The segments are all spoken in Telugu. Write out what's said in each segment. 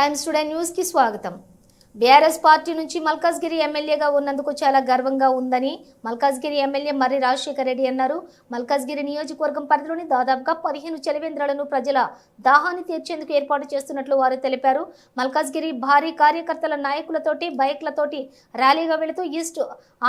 టైమ్స్ టుడే న్యూస్ కి స్వాగతం। బీఆర్ఎస్ పార్టీ నుంచి మల్కాజ్గిరి ఎమ్మెల్యేగా ఉన్నందుకు చాలా గర్వంగా ఉందని మల్కాజ్గిరి ఎమ్మెల్యే మర్రి రాజశేఖర్ రెడ్డి అన్నారు। మల్కాజ్గిరి నియోజకవర్గం పరిధిలోని దాదాపుగా 15 చలివేంద్రాలను ప్రజల దాహాన్ని తీర్చేందుకు ఏర్పాటు చేస్తున్నట్లు వారు తెలిపారు। మల్కాజ్గిరి భారీ కార్యకర్తల నాయకులతోటి బైక్లతోటి ర్యాలీగా వెళుతూ ఈస్ట్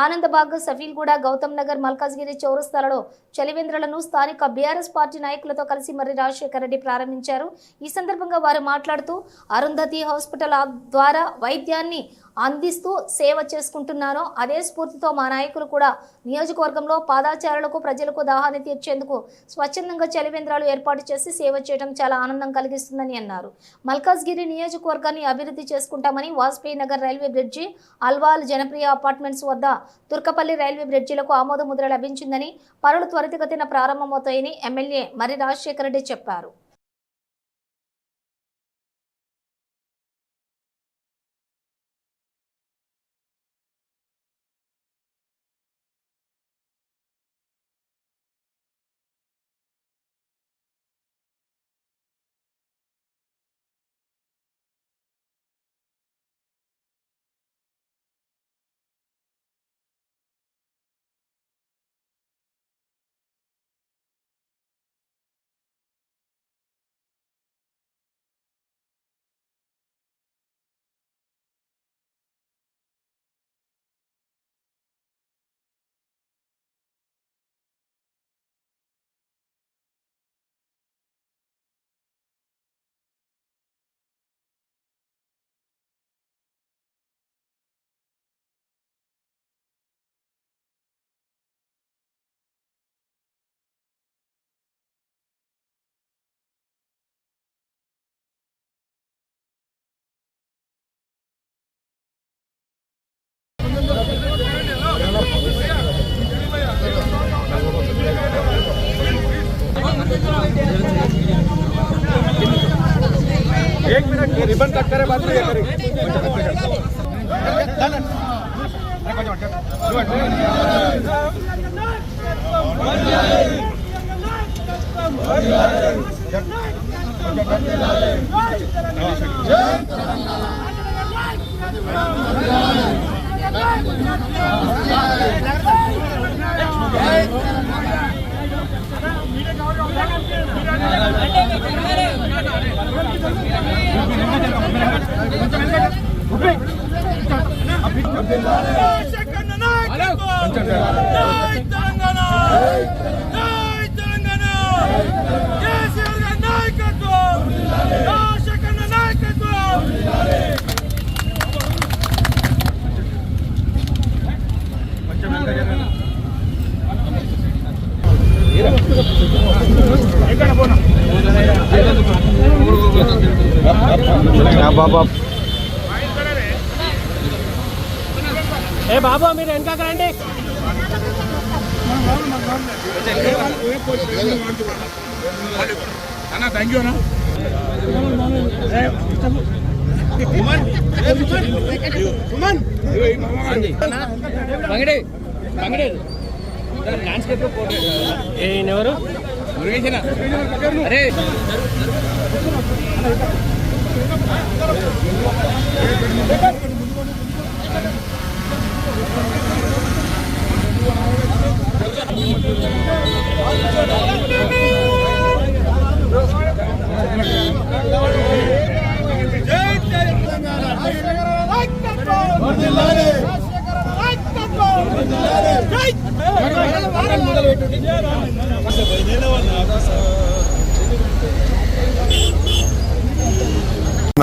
ఆనందబాగ్ సఫీల్గూడ గౌతమ్ నగర్ మల్కాజ్గిరి చౌరస్తాలలో చలివేంద్రాలను స్థానిక బీఆర్ఎస్ పార్టీ నాయకులతో కలిసి మర్రి రాజశేఖర్ రెడ్డి ప్రారంభించారు। ఈ సందర్భంగా వారు మాట్లాడుతూ అరుంధతి హాస్పిటల్ ద్వారా వైద్యాన్ని అందిస్తూ సేవ చేసుకుంటున్నారో అదే స్ఫూర్తితో మా నాయకులు కూడా నియోజకవర్గంలో పాదాచారులకు ప్రజలకు దాహాన్ని తీర్చేందుకు స్వచ్ఛందంగా చలివేంద్రాలు ఏర్పాటు చేసి సేవ చేయడం చాలా ఆనందం కలిగిస్తుందని అన్నారు। మల్కాజ్గిరి నియోజకవర్గాన్ని అభివృద్ధి చేసుకుంటామని Vajpayee Nagar railway bridge, Alwal Janapriya apartments వద్ద తుర్కపల్లి రైల్వే బ్రిడ్జిలకు ఆమోద ముద్ర లభించిందని పనులు త్వరితగతిన ప్రారంభమవుతాయని ఎమ్మెల్యే మర్రి రాజశేఖర్ రెడ్డి చెప్పారు। एक मिनट रिबन कट करे बात नहीं करें। ఏ బాబు మీరు వెనక రండి। అన్న థ్యాంక్ యూ అన్న। ఎవరు అరే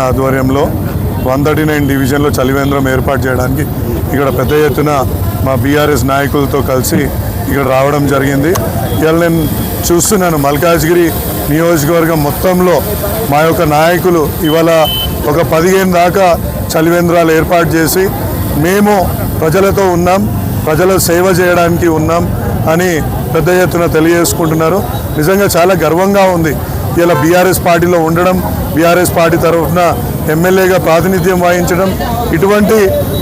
ఆధ్వర్యంలో 139 డివిజన్లో చలివేంద్రం ఏర్పాటు చేయడానికి ఇక్కడ పెద్ద ఎత్తున మా బీఆర్ఎస్ నాయకులతో కలిసి ఇక్కడ రావడం జరిగింది। ఇవాళ నేను చూస్తున్నాను మల్కాజ్గిరి నియోజకవర్గం మొత్తంలో మా యొక్క నాయకులు ఇవాళ ఒక 15 దాకా చలివేంద్రాలు ఏర్పాటు చేసి మేము ప్రజలతో ఉన్నాం, ప్రజల సేవ చేయడానికి ఉన్నాం అని పెద్ద ఎత్తున తెలియజేసుకుంటున్నారు। నిజంగా చాలా గర్వంగా ఉంది ఇలా బీఆర్ఎస్ పార్టీలో ఉండడం, బీఆర్ఎస్ పార్టీ తరఫున ఎమ్మెల్యేగా ప్రాతినిధ్యం వహించడం, ఇటువంటి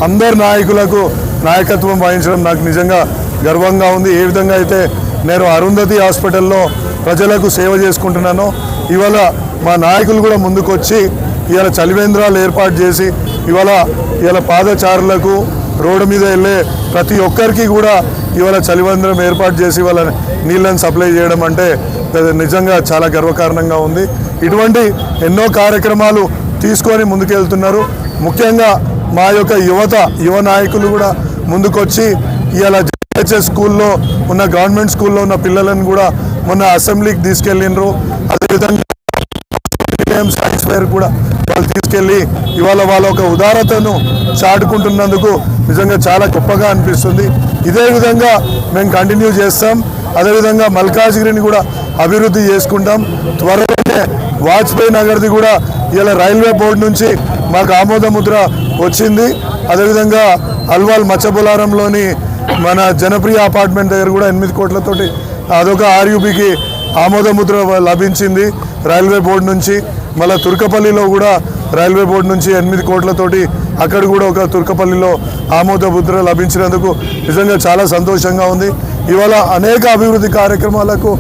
అందరు నాయకులకు నాయకత్వం వహించడం నాకు నిజంగా గర్వంగా ఉంది। ఏ విధంగా అయితే నేను అరుంధతి హాస్పిటల్లో ప్రజలకు సేవ చేసుకుంటున్నానో ఇవాళ మా నాయకులు కూడా ముందుకు వచ్చి ఇవాళ చలివేంద్రాలు ఏర్పాటు చేసి ఇవాళ పాదచారులకు రోడ్డు మీద వెళ్ళే ప్రతి ఒక్కరికి కూడా ఇవాళ చలివేంద్రం ఏర్పాటు చేసి వాళ్ళ నీళ్ళని సప్లై చేయడం అంటే నిజంగా చాలా గర్వకారణంగా ఉంది. ఇటువంటి ఎన్నో కార్యక్రమాలు తీసుకొని ముందుకెళ్తున్నారు. ముఖ్యంగా మా యొక్క యువ నాయకులు కూడా ముందుకొచ్చి ఇవాళ జెహెచ్ఎస్ స్కూల్లో ఉన్న గవర్నమెంట్ స్కూల్లో ఉన్న పిల్లలను కూడా మొన్న అసెంబ్లీకి తీసుకెళ్ళినరు. అదేవిధంగా సైన్స్ ఫేర్ కూడా వాళ్ళు తీసుకెళ్ళి ఇవాళ వాళ్ళ ఒక ఉదారతను చాటుకుంటున్నందుకు నిజంగా చాలా గొప్పగా అనిపిస్తుంది. ఇదే విధంగా మేము కంటిన్యూ చేస్తాం. అదేవిధంగా మల్కాజ్గిరిని కూడా అభివృద్ధి చేసుకుంటాం. త్వరలోనే వాజ్పేయి నగర్ది కూడా ఇలా రైల్వే బోర్డు నుంచి మాకు ఆమోద ముద్ర వచ్చింది. అదేవిధంగా అల్వాల్ మచ్చబొలారంలోని మన జనప్రియ అపార్ట్మెంట్ దగ్గర కూడా 8 కోట్లతోటి అదొక ఆర్యూబీకి ఆమోద ముద్ర లభించింది రైల్వే బోర్డు నుంచి. మళ్ళీ తుర్కపల్లిలో కూడా రైల్వే బోర్డు నుంచి 8 కోట్లతోటి అక్కడ కూడా ఒక తుర్కపల్లిలో ఆమోద ముద్ర లభించినందుకు నిజంగా చాలా సంతోషంగా ఉంది. ఇవాళ అనేక అభివృద్ధి కార్యక్రమాలకు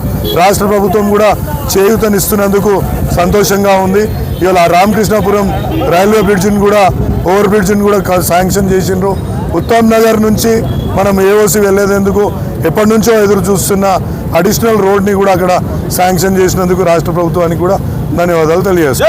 రాష్ట్ర ప్రభుత్వం కూడా చేయూతనిస్తున్నందుకు సంతోషంగా ఉంది. ఇవాళ రామకృష్ణాపురం రైల్వే బ్రిడ్జిని కూడా ఓవర్ బ్రిడ్జిని కూడా శాంక్షన్ చేసిండ్రు. ఉత్తమ్ నగర్ నుంచి మనం ఏఓసి వెళ్ళేందుకు ఎప్పటి నుంచో ఎదురు చూస్తున్న అడిషనల్ రోడ్ని కూడా అక్కడ శాంక్షన్ చేసినందుకు రాష్ట్ర ప్రభుత్వానికి కూడా ధన్యవాదాలు తెలియజేస్తాం.